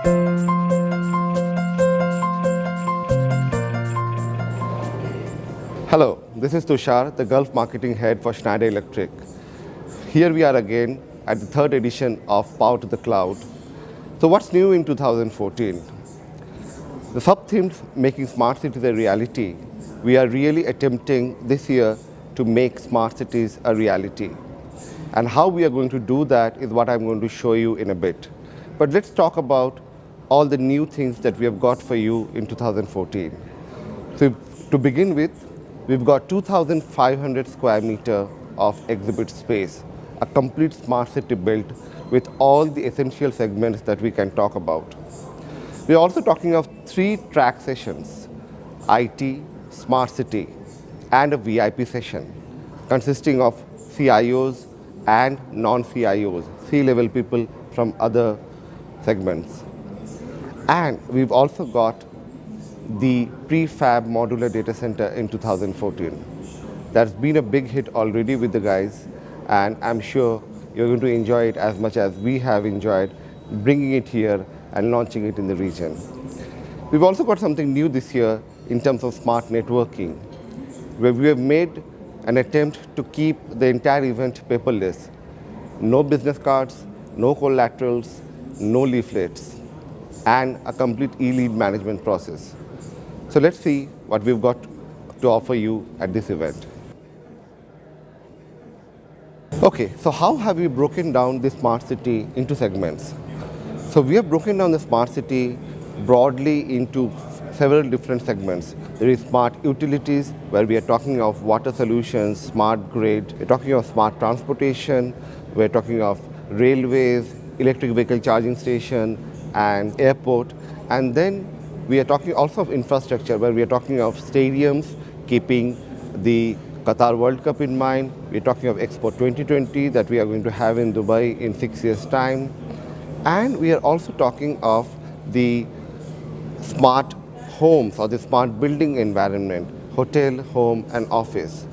Hello, this is Tushar, the Gulf Marketing Head for Schneider Electric. Here we are again at the third edition of Power to the Cloud. So what's new in 2014? The sub-themed Making Smart Cities a Reality, we are really attempting this year to make smart cities a reality. And how we are going to do that is what I'm going to show you in a bit. But let's talk about all the new things that we have got for you in 2014. So to begin with, we've got 2,500 square meter of exhibit space, a complete smart city built with all the essential segments that we can talk about. We're also talking of 3 track sessions, IT, Smart City, and a VIP session consisting of CIOs and non-CIOs, C-level people from other segments. And we've also got the prefab modular data center in 2014. That's been a big hit already with the guys, and I'm sure you're going to enjoy it as much as we have enjoyed bringing it here and launching it in the region. We've also got something new this year in terms of smart networking, where we have made an attempt to keep the entire event paperless. No business cards, no collaterals, no leaflets, and a complete e-lead management process. So let's see what we've got to offer you at this event. Okay, so how have we broken down the smart city into segments? So we have broken down the smart city broadly into several different segments. There is smart utilities, where we are talking of water solutions, smart grid, we're talking of smart transportation, we're talking of railways, electric vehicle charging station, and airport. And then we are talking also of infrastructure, where we are talking of stadiums, keeping the Qatar World Cup in mind. We are talking of Expo 2020 that we are going to have in Dubai in 6 years' time. And we are also talking of the smart homes or the smart building environment, hotel, home, and office.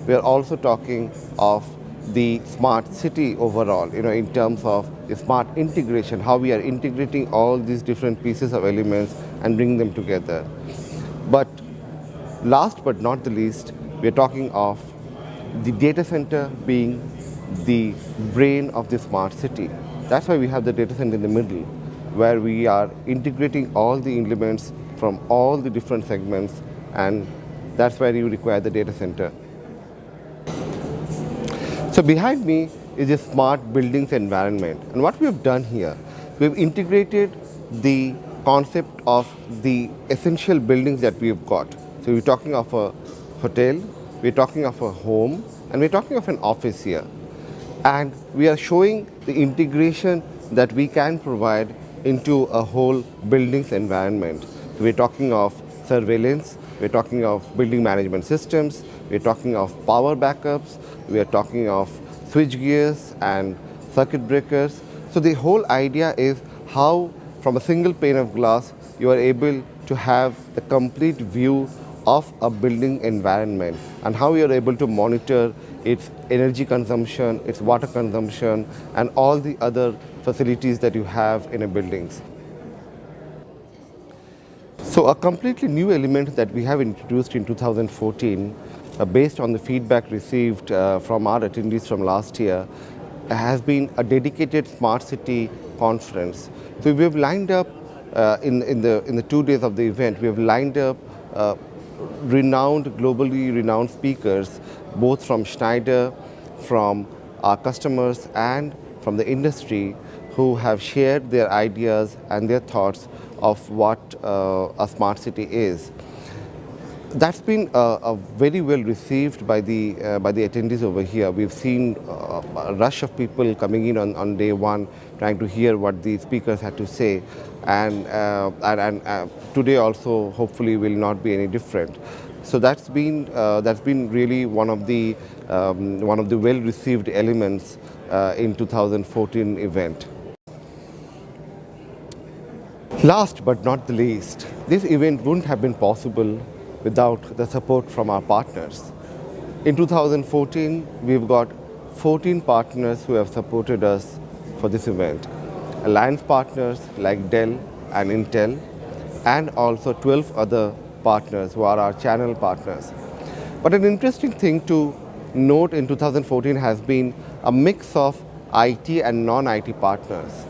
We are also talking of the smart city overall, in terms of the smart integration, how we are integrating all these different pieces of elements and bring them together. But last but not the least, we are talking of the data center being the brain of the smart city. That's why we have the data center in the middle, where we are integrating all the elements from all the different segments, and that's where you require the data center. So behind me is a smart buildings environment. And what we have done here, we've integrated the concept of the essential buildings that we've got. So we're talking of a hotel, we're talking of a home, and we're talking of an office here. And we are showing the integration that we can provide into a whole buildings environment. So we're talking of surveillance, we're talking of building management systems, we're talking of power backups, we are talking of switch gears and circuit breakers. So the whole idea is how from a single pane of glass you are able to have the complete view of a building environment, and how you are able to monitor its energy consumption, its water consumption, and all the other facilities that you have in a building. So a completely new element that we have introduced in 2014, based on the feedback received from our attendees from last year, has been a dedicated smart city conference. So we have lined up in the 2 days of the event, we have lined up globally renowned speakers, both from Schneider, from our customers, and from the industry, who have shared their ideas and their thoughts of what a smart city is. That's been very well received by the attendees over here. We've seen a rush of people coming in on day one, trying to hear what the speakers had to say, and today also hopefully will not be any different. So that's been really one of the well received elements in 2014 event. Last but not the least, this event wouldn't have been possible without the support from our partners. In 2014, we've got 14 partners who have supported us for this event. Alliance partners like Dell, and Intel, and also 12 other partners who are our channel partners. But an interesting thing to note in 2014 has been a mix of IT and non-IT partners.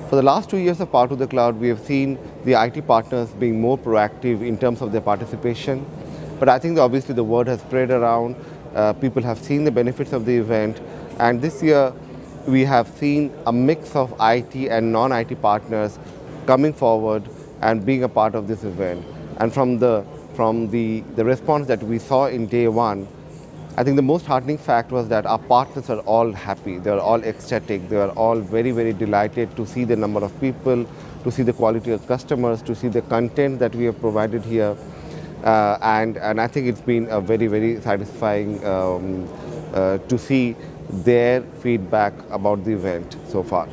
For the last 2 years of Power to the Cloud, we have seen the IT partners being more proactive in terms of their participation. But I think obviously the word has spread around. People have seen the benefits of the event. And this year, we have seen a mix of IT and non-IT partners coming forward and being a part of this event. And from the response that we saw in day one, I think the most heartening fact was that our partners are all happy. They are all ecstatic. They are all very, very delighted to see the number of people, to see the quality of customers, to see the content that we have provided here. And I think it's been a very, very satisfying to see their feedback about the event so far.